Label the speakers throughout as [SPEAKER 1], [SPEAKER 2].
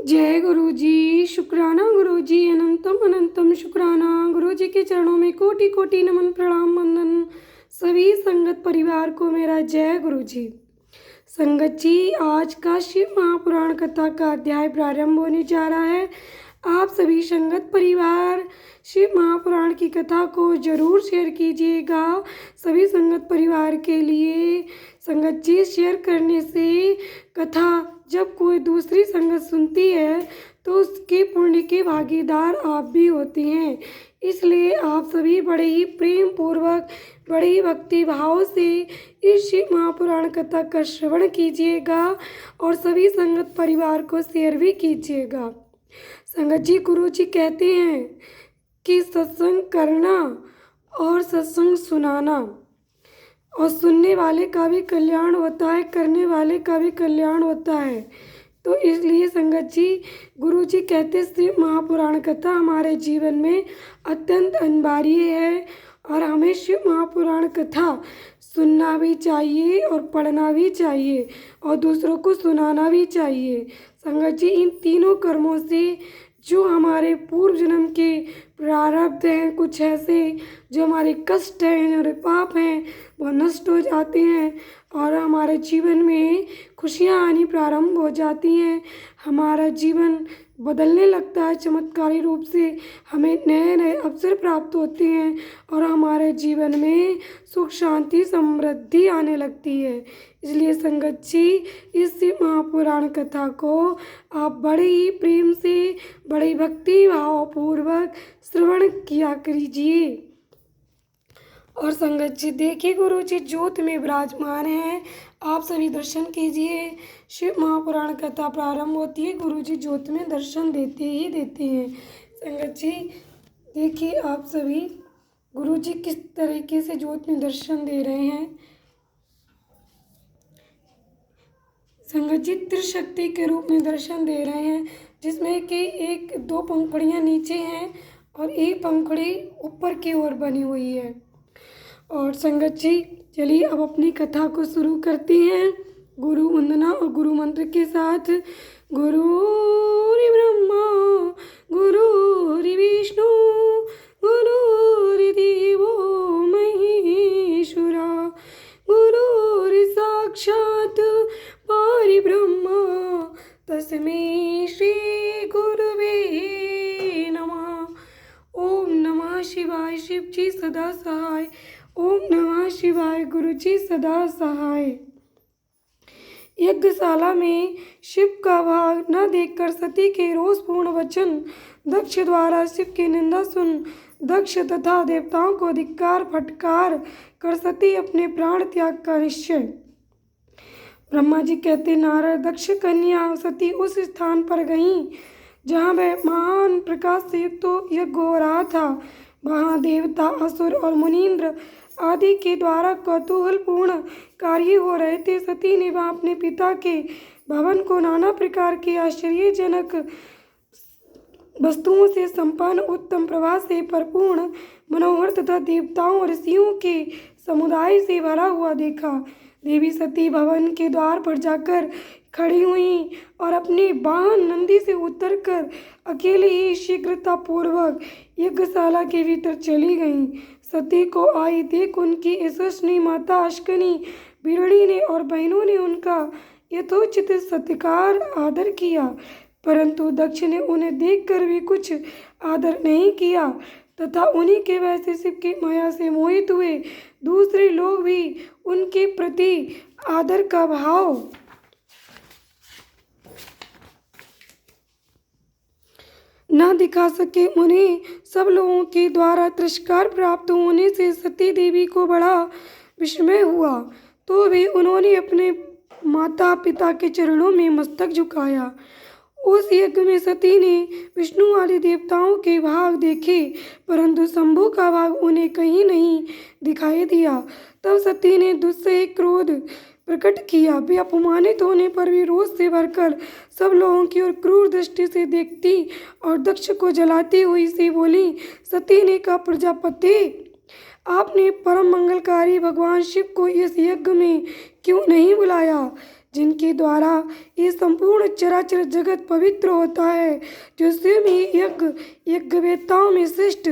[SPEAKER 1] जय गुरु जी। शुक्राना गुरु जी, अनंतम अनंतम शुक्राना। गुरु जी के चरणों में कोटि कोटि नमन प्रणाम वंदन। सभी संगत परिवार को मेरा जय गुरु जी। संगत जी, आज का शिव महापुराण कथा का अध्याय प्रारंभ होने जा रहा है। आप सभी संगत परिवार शिव महापुराण की कथा को जरूर शेयर कीजिएगा। सभी संगत परिवार के लिए संगत जी, शेयर करने से कथा जब कोई दूसरी संगत सुनती है तो उसके पुण्य के भागीदार आप भी होते हैं। इसलिए आप सभी बड़े ही प्रेम पूर्वक, बड़े ही भक्ति भाव से इस शिव महापुराण कथा का श्रवण कीजिएगा और सभी संगत परिवार को शेयर भी कीजिएगा। संगत जी, गुरु जी कहते हैं कि सत्संग करना और सत्संग सुनाना और सुनने वाले का भी कल्याण होता है, करने वाले का भी कल्याण होता है। तो इसलिए संगत जी, गुरु जी कहते शिव महापुराण कथा हमारे जीवन में अत्यंत अनिवार्य है और हमें शिव महापुराण कथा सुनना भी चाहिए और पढ़ना भी चाहिए और दूसरों को सुनाना भी चाहिए। संगत जी, इन तीनों कर्मों से जो हमारे पूर्व जन्म के प्रारब्ध हैं, कुछ ऐसे जो हमारे कष्ट हैं, हमारे पाप हैं, वो नष्ट हो जाते हैं और हमारे जीवन में खुशियाँ आनी प्रारंभ हो जाती हैं। हमारा जीवन बदलने लगता है चमत्कारी रूप से, हमें नए नए अवसर प्राप्त होते हैं और हमारे जीवन में सुख शांति समृद्धि आने लगती है। इसलिए संगत जी, इस महापुराण कथा को आप बड़े ही प्रेम से, बड़े भक्ति भाव पूर्वक श्रवण किया कीजिए। और संगत जी, देखिए गुरु जी ज्योत में विराजमान हैं, आप सभी दर्शन कीजिए। शिव महापुराण कथा प्रारंभ होती है, गुरु जी ज्योत में दर्शन देते ही देते हैं। संगत जी, देखिए आप सभी गुरु जी किस तरीके से ज्योत में दर्शन दे रहे हैं। संगत जी त्रिशक्ति के रूप में दर्शन दे रहे हैं, जिसमें कि एक दो पंखुड़ियाँ नीचे हैं और एक पंखुड़ी ऊपर की ओर बनी हुई है। और संगत जी, चलिए अब अपनी कथा को शुरू करते हैं गुरु वंदना और गुरु मंत्र के साथ। गुरुर् ब्रह्मा गुरुर् विष्णु गुरुर्देवो महेश्वरा गुरुर् साक्षात् परब्रह्म तस्मै श्री गुरुवे नमः। ओम नमः शिवाय। शिव जी सदा सहाय। ओम नमः शिवाय। गुरु जी सदा सहाय। यज्ञशाला में शिव का भाग न देखकर सती के रोषपूर्ण वचन दक्ष द्वारा शिव की निंदा सुन दक्ष तथा देवताओं को धिक्कार फटकार कर सती अपने प्राण त्याग का निश्चय। ब्रह्मा जी कहते, नारद दक्ष कन्या सती उस स्थान पर गईं जहाँ वह महान प्रकाश से युक्त यज्ञ हो रहा था। वहाँ देवता, असुर और मुनीन्द्र आदि के द्वारा कौतूहलपूर्ण कार्य हो रहे थे। सती ने वहाँ अपने पिता के भवन को नाना प्रकार के आश्चर्यजनक वस्तुओं से संपन्न, उत्तम प्रभा से परिपूर्ण, मनोहर तथा देवताओं और ऋषियों के समुदाय से भरा हुआ देखा। देवी सती भवन के द्वार पर जाकर खड़ी हुई और अपने वाहन नंदी से उतरकर अकेले ही शीघ्रता पूर्वक यज्ञशाला के भीतर चली गईं। सती को आई देख उनकी यशस्वी माता अश्कनी, बिरणी ने और बहनों ने उनका यथोचित सत्कार आदर किया, परंतु दक्ष ने उन्हें देखकर भी कुछ आदर नहीं किया तथा उन्हीं के वैसे शिव की माया से मोहित हुए दूसरे लोग भी उनके प्रति आदर का भाव न दिखा सके। उन्हें सब लोगों के द्वारा तिरस्कार प्राप्त होने से सती देवी को बड़ा विस्मय हुआ, तो भी उन्होंने अपने माता पिता के चरणों में मस्तक झुकाया। उस यज्ञ में सती ने विष्णु आदि देवताओं के भाग देखे, परंतु शंभु का भाग उन्हें कहीं नहीं दिखाई दिया। तब सती ने दुस्सह क्रोध प्रकट किया। वे अपमानित होने पर भी रोष से भरकर सब लोगों की ओर क्रूर दृष्टि से देखती और दक्ष को जलाती हुई से बोली। सती ने कहा, प्रजापति, आपने परम मंगलकारी भगवान शिव को इस यज्ञ में क्यों नहीं बुलाया? जिनके द्वारा ये संपूर्ण चराचर जगत पवित्र होता है, जो स्वयं ही यज्ञवेत्ताओं में श्रेष्ठ,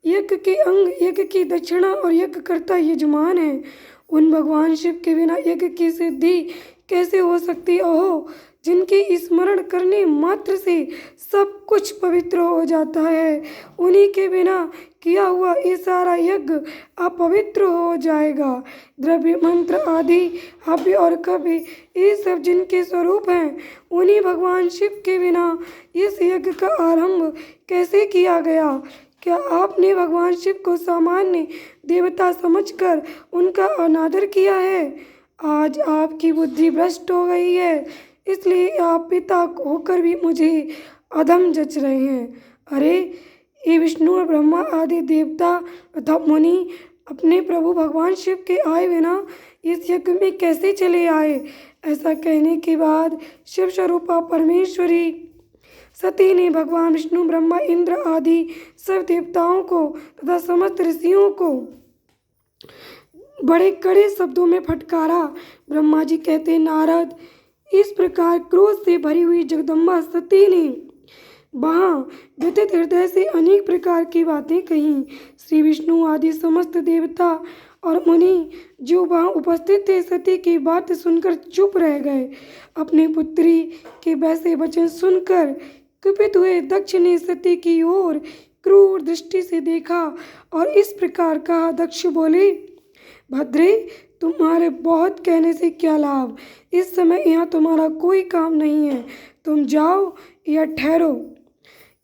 [SPEAKER 1] यज्ञ के अंग, यज्ञ की दक्षिणा और यज्ञ करता यजमान है। उन भगवान शिव के बिना यज्ञ की सिद्धि कैसे हो सकती हो, जिनके स्मरण करने मात्र से सब कुछ पवित्र हो जाता है। उन्हीं के बिना किया हुआ ये सारा यज्ञ अपवित्र हो जाएगा। द्रव्य, मंत्र आदि, हव्य और कव्य, ये सब जिनके स्वरूप हैं, उन्हीं भगवान शिव के बिना इस यज्ञ का आरंभ कैसे किया गया? क्या आपने भगवान शिव को सामान्य देवता समझकर उनका अनादर किया है? आज आपकी बुद्धि भ्रष्ट हो गई है, इसलिए आप पिता होकर भी मुझे अधम जच रहे हैं। अरे, ये विष्णु और ब्रह्मा आदि देवता तथा मुनि अपने प्रभु भगवान शिव के आए बिना इस यज्ञ में कैसे चले आए? ऐसा कहने के बाद शिव स्वरूपा परमेश्वरी सती ने भगवान विष्णु, ब्रह्मा, इंद्र आदि सब देवताओं को तथा समस्त ऋषियों को बड़े कड़े शब्दों में फटकारा। ब्रह्मा जी कहते, नारद, इस प्रकार क्रोध से भरी हुई जगदम्बा सती ने वहाँ व्यथित हृदय से अनेक प्रकार की बातें कहीं। श्री विष्णु आदि समस्त देवता और मुनि जो वहाँ उपस्थित थे, सती की बात सुनकर चुप रह गए। अपनी पुत्री के वैसे वचन सुनकर कुपित हुए दक्ष ने सती की ओर क्रूर दृष्टि से देखा और इस प्रकार कहा। दक्ष बोले, भद्रे, तुम्हारे बहुत कहने से क्या लाभ? इस समय यहाँ तुम्हारा कोई काम नहीं है, तुम जाओ या ठहरो,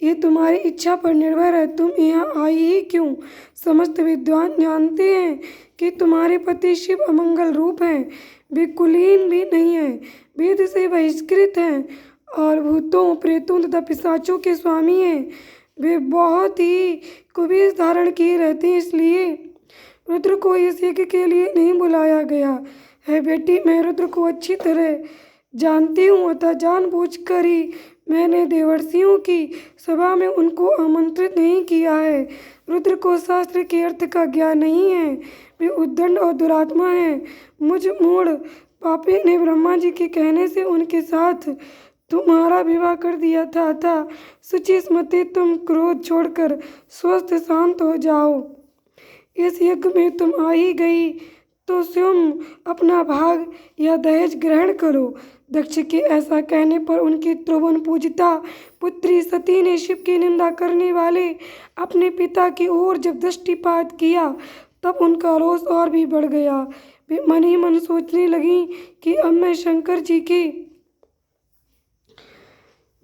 [SPEAKER 1] ये तुम्हारी इच्छा पर निर्भर है। तुम यहाँ आई ही क्यों? समस्त विद्वान जानते हैं कि तुम्हारे पति शिव अमंगल रूप हैं, वे कुलीन भी नहीं हैं, वेद से बहिष्कृत हैं और भूतों, प्रेतों तथा पिशाचों के स्वामी हैं। वे बहुत ही कुवेश धारण किए रहते हैं, इसलिए रुद्र को इस यज्ञ के लिए नहीं बुलाया गया है। बेटी, मैं रुद्र को अच्छी तरह जानती हूँ, अतः जानबूझकर ही मैंने देवर्षियों की सभा में उनको आमंत्रित नहीं किया है। रुद्र को शास्त्र के अर्थ का ज्ञान नहीं है, वे उद्दंड और दुरात्मा हैं। मुझ मूढ़ पापी ने ब्रह्मा जी के कहने से उनके साथ तुम्हारा विवाह कर दिया था, अतः शुचि स्मृति, तुम क्रोध छोड़कर स्वस्थ शांत हो जाओ। इस यज्ञ में तुम आ ही गई तो स्वयं अपना भाग या दहेज ग्रहण करो। दक्ष के ऐसा कहने पर उनकी त्रिभुवन पूजिता पुत्री सती ने शिव की निंदा करने वाले अपने पिता की ओर जब दृष्टिपात किया, तब उनका रोष और भी बढ़ गया। वे मन ही मन सोचने लगी कि अब मैं शंकर जी के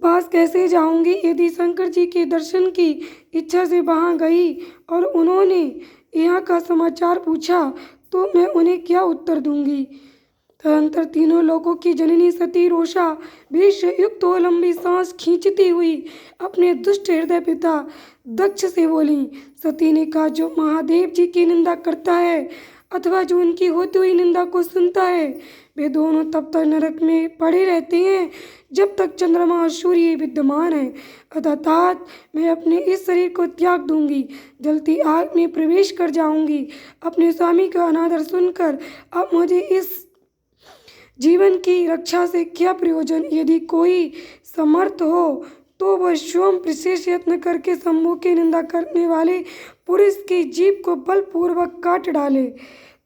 [SPEAKER 1] पास कैसे जाऊंगी? यदि शंकर जी के दर्शन की इच्छा से वहाँ गई और उन्होंने यहाँ का समाचार पूछा तो मैं उन्हें क्या उत्तर दूंगी? तदंतर तीनों लोकों की जननी सती रोषा विष युक्त हो लंबी सांस खींचती हुई अपने दुष्ट हृदय पिता दक्ष से बोली। सती ने कहा, जो महादेव जी की निंदा करता है अथवा जो उनकी होती हुई निंदा को सुनता है, वे दोनों तब तक नरक में पड़े रहते हैं जब तक चंद्रमा और सूर्य विद्यमान है। अर्थात मैं अपने इस शरीर को त्याग दूंगी, जलती आग में प्रवेश कर जाऊंगी। अपने स्वामी का अनादर सुनकर अब मुझे इस जीवन की रक्षा से क्या प्रयोजन? यदि कोई समर्थ हो तो वह स्वयं विशेष यत्न करके शंभु की निंदा करने वाले पुरुष की जीभ को बलपूर्वक काट डाले,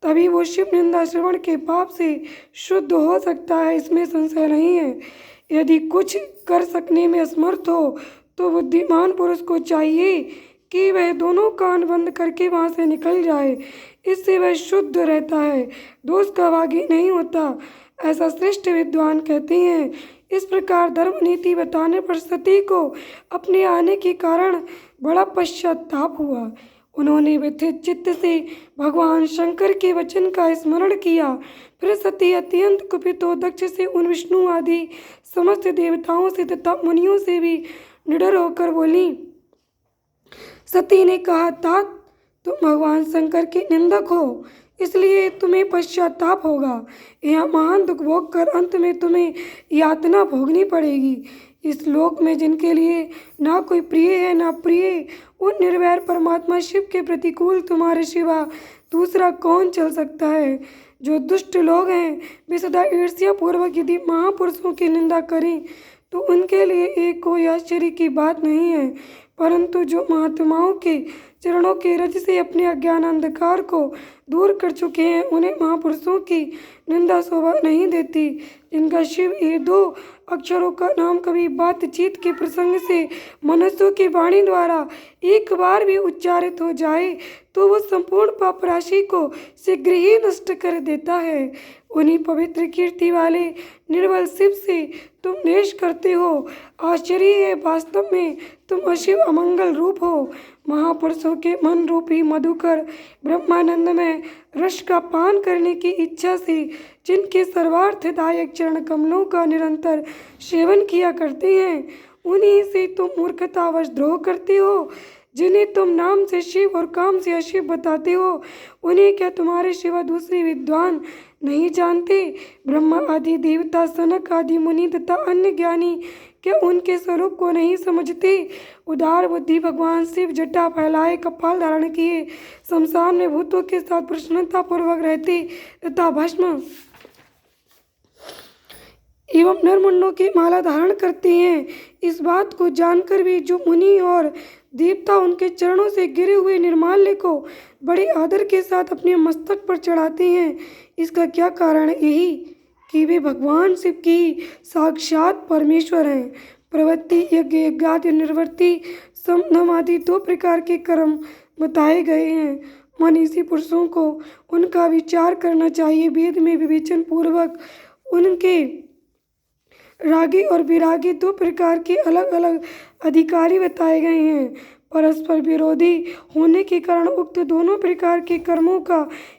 [SPEAKER 1] तभी वो शिव निंदा श्रवण के पाप से शुद्ध हो सकता है, इसमें संशय नहीं है। यदि कुछ कर सकने में असमर्थ हो तो बुद्धिमान पुरुष को चाहिए कि वह दोनों कान बंद करके वहाँ से निकल जाए, इससे वह शुद्ध रहता है, दोष का भागी नहीं होता, ऐसा श्रेष्ठ विद्वान कहते हैं। इस प्रकार धर्म नीति बताने पर सती को अपने आने के कारण बड़ा पश्चाताप हुआ। उन्होंने व्यथित चित्त से भगवान शंकर के वचन का स्मरण किया। फिर सती अत्यंत कुपित हो दक्ष से, उन विष्णु आदि समस्त देवताओं से तथा मुनियों से भी निडर होकर बोली। सती ने कहा, तात, तुम भगवान शंकर के निंदक हो, इसलिए तुम्हें पश्चाताप होगा। यह महान दुख भोग कर अंत में तुम्हें यातना भोगनी पड़ेगी। इस लोक में जिनके लिए ना कोई प्रिय है ना प्रिय, उन निर्वैर परमात्मा शिव के प्रतिकूल तुम्हारे सिवा दूसरा कौन चल सकता है? जो दुष्ट लोग हैं वे सदा ईर्ष्या पूर्वक यदि महापुरुषों की निंदा करें तो उनके लिए एक कोई आश्चर्य की बात नहीं है, परंतु जो महात्माओं के चरणों के रज से अपने अज्ञान अंधकार को दूर कर चुके हैं उन्हें महापुरुषों की निंदा शोभा नहीं देती। जिनका शिव ये 2 अक्षरों का नाम कभी बातचीत के प्रसंग से मनुष्यों की वाणी द्वारा एक बार भी उच्चारित हो जाए तो वो संपूर्ण पाप राशि को शीघ्र ही नष्ट कर देता है। उन्हीं पवित्र कीर्ति वाले निर्बल शिव से तुम द्वेष करते हो। आश्चर्य है, वास्तव में तुम अशिव अमंगल रूप हो। महापुरुषों के मन रूपी मधुकर ब्रह्मानंद में रस का पान करने की इच्छा से जिनके सर्वार्थदायक चरण कमलों का निरंतर सेवन किया करते हैं उन्हीं से तुम मूर्खतावश द्रोह करते हो। जिन्हें तुम नाम से शिव और काम से अशिव बताते हो उन्हें क्या तुम्हारे सिवा दूसरे विद्वान नहीं जानते? ब्रह्मा आदि देवता, सनक आदि मुनि तथा अन्य ज्ञानी क्या उनके स्वरूप को नहीं समझते? उदार बुद्धि भगवान शिव जटा फैलाए कपाल धारण किए शमशान में भूतों के साथ प्रसन्नता पूर्वक रहते तथा भस्म एवं नरमुंडों की माला धारण करते हैं। इस बात को जानकर भी जो मुनि और देवता उनके चरणों से गिरे हुए निर्माल्य को बड़े आदर के साथ अपने मस्तक पर चढ़ाते हैं, इसका क्या कारण? यही कि वे भगवान शिव की साक्षात परमेश्वर हैं। प्रवृत्ति, यज्ञ, यज्ञादि, निर्वृत्ति, समधम आदि 2 प्रकार के कर्म बताए गए हैं। मनीषी पुरुषों को उनका विचार करना चाहिए। वेद में विवेचन पूर्वक उनके रागी और विरागी 2 प्रकार के अलग अलग अधिकारी बताए गए हैं। परस्पर विरोधी होने के कारण उक्त दोनों प्रकार के कर्मों का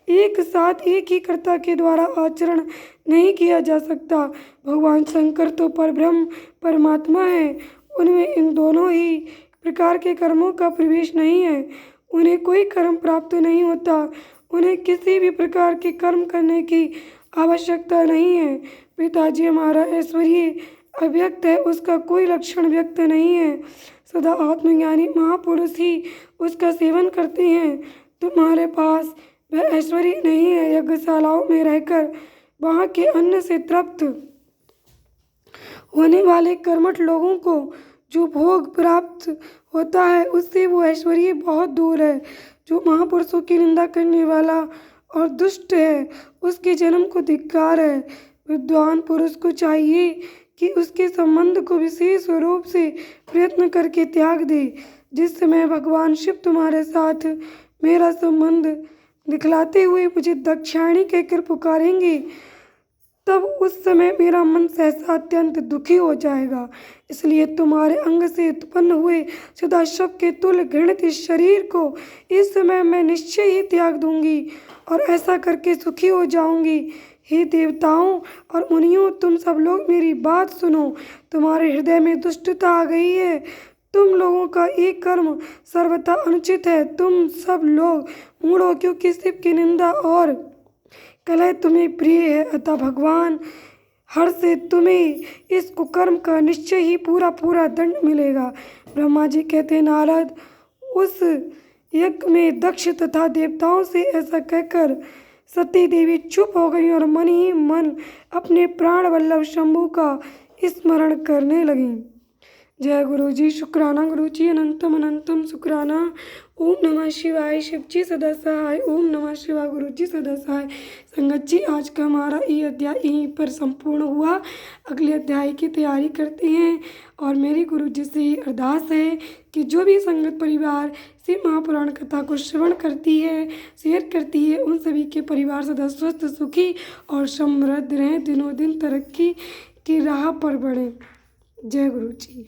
[SPEAKER 1] एक साथ एक ही कर्ता के द्वारा आचरण नहीं किया जा सकता। भगवान शंकर तो परब्रह्म परमात्मा है, उनमें इन दोनों ही प्रकार के कर्मों का प्रवेश नहीं है। उन्हें कोई कर्म प्राप्त नहीं होता, उन्हें किसी भी प्रकार के कर्म करने की आवश्यकता नहीं है। पिताजी हमारा ऐश्वर्य अव्यक्त है, उसका कोई लक्षण व्यक्त नहीं है। सदा आत्मज्ञानी महापुरुष ही उसका सेवन करते हैं। तुम्हारे पास वह ऐश्वर्य नहीं है। यज्ञशालाओं में रहकर वहाँ के अन्न से तृप्त होने वाले कर्मठ लोगों को जो भोग प्राप्त होता है उससे वो ऐश्वर्य बहुत दूर है। जो महापुरुषों की निंदा करने वाला और दुष्ट है उसके जन्म को धिक्कार है। विद्वान पुरुष को चाहिए कि उसके संबंध को विशेष रूप से प्रयत्न करके त्याग दे। जिस समय भगवान शिव तुम्हारे साथ मेरा संबंध दिखलाते हुए मुझे दक्षिणायणी कहकर पुकारेंगे तब उस समय मेरा मन सहसा अत्यंत दुखी हो जाएगा। इसलिए तुम्हारे अंग से उत्पन्न हुए सदा शव के तुल्य घृणित इस शरीर को इस समय मैं निश्चय ही त्याग दूंगी और ऐसा करके सुखी हो जाऊंगी। हे देवताओं और मुनियों, तुम सब लोग मेरी बात सुनो। तुम्हारे हृदय में दुष्टता आ गई है। तुम लोगों का एक कर्म सर्वथा अनुचित है। तुम सब लोग मूढ़ हो क्योंकि शिव की निंदा और कलह तुम्हें प्रिय है। अतः भगवान हर से तुम्हें इस कुकर्म का निश्चय ही पूरा पूरा दंड मिलेगा। ब्रह्मा जी कहते, नारद, उस यज्ञ में दक्ष तथा देवताओं से ऐसा कहकर सती देवी चुप हो गई और मन ही मन अपने प्राण वल्लभ शंभु का स्मरण करने लगी। जय गुरु जी। शुक्राना गुरु जी, अनंतम अनंतम शुक्राना। ओम नमः शिवाय। शिव जी सदा सहाय। ओम नमः शिवाय। गुरु जी सदा सहाय। संगत जी, आज का हमारा ये अध्याय यहीं पर संपूर्ण हुआ। अगले अध्याय की तैयारी करते हैं और मेरी गुरु जी से अरदास है कि जो भी संगत परिवार शिव महापुराण कथा को श्रवण करती है, शेयर करती है, उन सभी के परिवार सदा स्वस्थ, सुखी और समृद्ध रहें, दिनों दिन तरक्की की राह पर बढ़ें। जय गुरु जी।